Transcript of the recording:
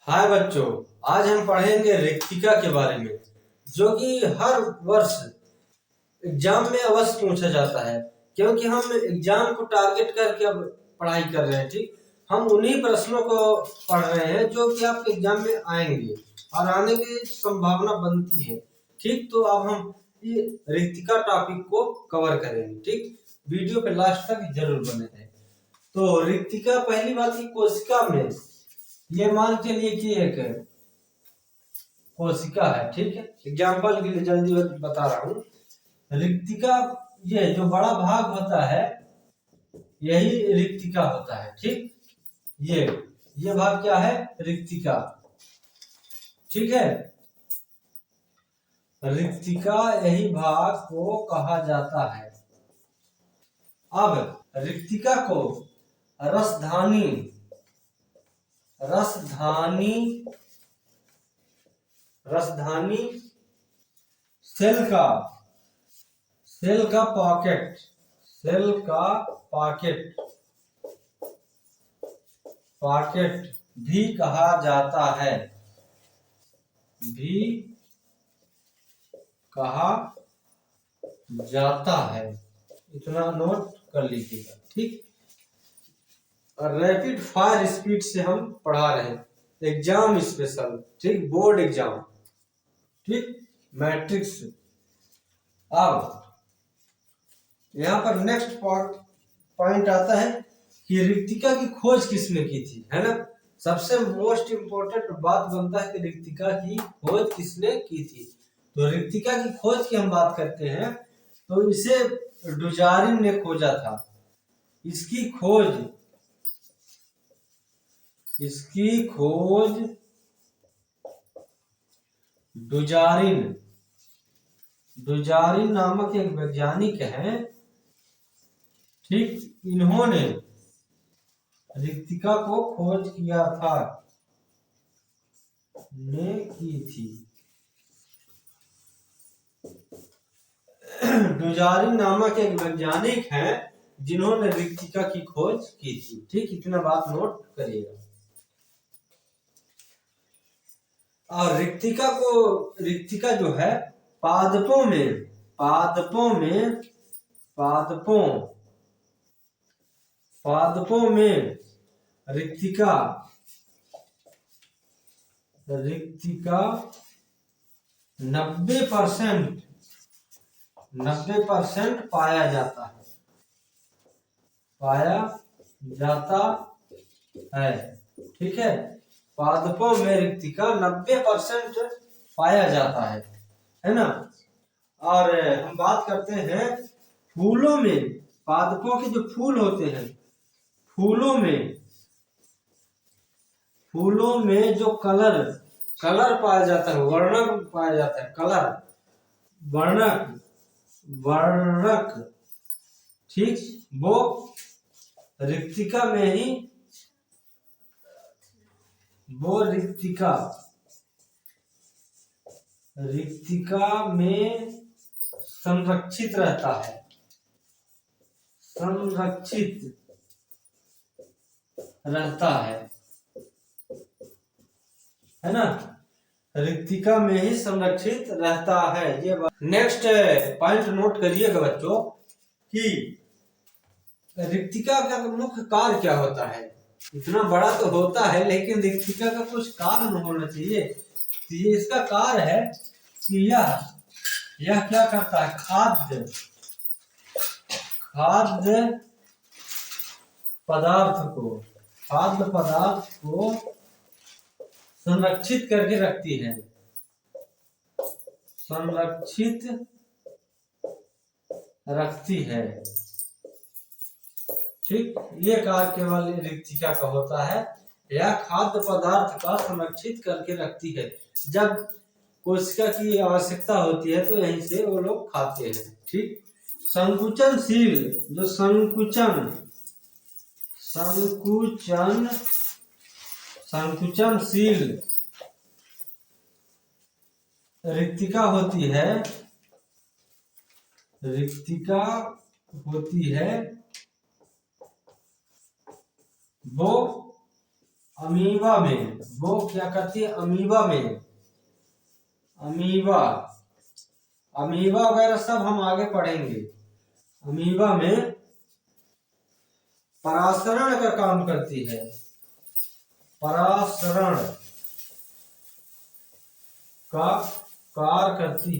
हाय बच्चों, आज हम पढ़ेंगे रिक्तिका के बारे में, जो कि हर वर्ष एग्जाम में अवश्य पूछा जाता है। क्योंकि हम एग्जाम को टारगेट करके अब पढ़ाई कर रहे हैं। ठीक, हम उन्हीं प्रश्नों को पढ़ रहे हैं जो कि आपके एग्जाम में आएंगे और आने की संभावना बनती है। ठीक, तो अब हम ये रिक्तिका टॉपिक को कवर करेंगे। ठीक, वीडियो पे लास्ट तक जरूर बने रहें। तो रिक्तिका, पहली बात की कोशिका में ये मान के लिए कि एक कोशिका है। ठीक है, एग्जाम्पल के लिए जल्दी बता रहा हूँ। रिक्तिका, ये जो बड़ा भाग होता है यही रिक्तिका होता है। ठीक, ये भाग क्या है? रिक्तिका। ठीक है, रिक्तिका यही भाग को कहा जाता है। अब रिक्तिका को रसधानी रसधानी रसधानी सेल का पॉकेट भी कहा जाता है। इतना नोट कर लीजिएगा। ठीक, और रैपिड फायर स्पीड से हम पढ़ा रहे हैं, एग्जाम स्पेशल। ठीक, बोर्ड एग्जाम। ठीक, मैट्रिक्स। अब यहाँ पर नेक्स्ट पॉइंट आता है कि रिक्तिका की खोज किसने की थी, है ना। सबसे मोस्ट इम्पोर्टेंट बात बनता है कि रिक्तिका की खोज किसने की थी। तो रिक्तिका की खोज की हम बात करते हैं तो इसे डुजारिन ने खोजा था। इसकी खोज डुजारिन नामक एक वैज्ञानिक हैं। ठीक, इन्होंने रिक्तिका को खोज किया था, ने की थी। डुजारिन नामक एक वैज्ञानिक हैं जिन्होंने रिक्तिका की खोज की थी। ठीक, इतना बात नोट करिएगा। और रिक्तिका जो है पादपों में रिक्तिका 90% पाया जाता है। ठीक है, पादपों में रिक्तिका 90% पाया जाता है ना। और हम बात करते हैं फूलों में। पादपों के जो फूल होते हैं, फूलों में जो कलर पाया जाता है, वर्णक पाया जाता है, वर्णक। ठीक, वो रिक्तिका में संरक्षित रहता है ना। रिक्तिका में ही संरक्षित रहता है। ये नेक्स्ट पॉइंट नोट करिएगा बच्चों कि रिक्तिका का मुख्य कार्य क्या होता है। इतना बड़ा तो होता है, लेकिन रिक्तिका का कुछ कार्य होना चाहिए। तो ये इसका कार्य है कि यह क्या करता है, खाद्य पदार्थ को संरक्षित करके रखती है। ठीक, ये कार्य केवल रिक्तिका का होता है। यह खाद्य पदार्थ का संरक्षित करके रखती है। जब कोशिका की आवश्यकता होती है तो यहीं से वो लोग खाते हैं। ठीक, संकुचनशील रिक्तिका होती है वो अमीबा में वो क्या करती है, अमीबा में, अमीबा, अमीबा वगैरह सब हम आगे पढ़ेंगे। अमीबा में परासरण का काम करती है, परासरण का कार्य करती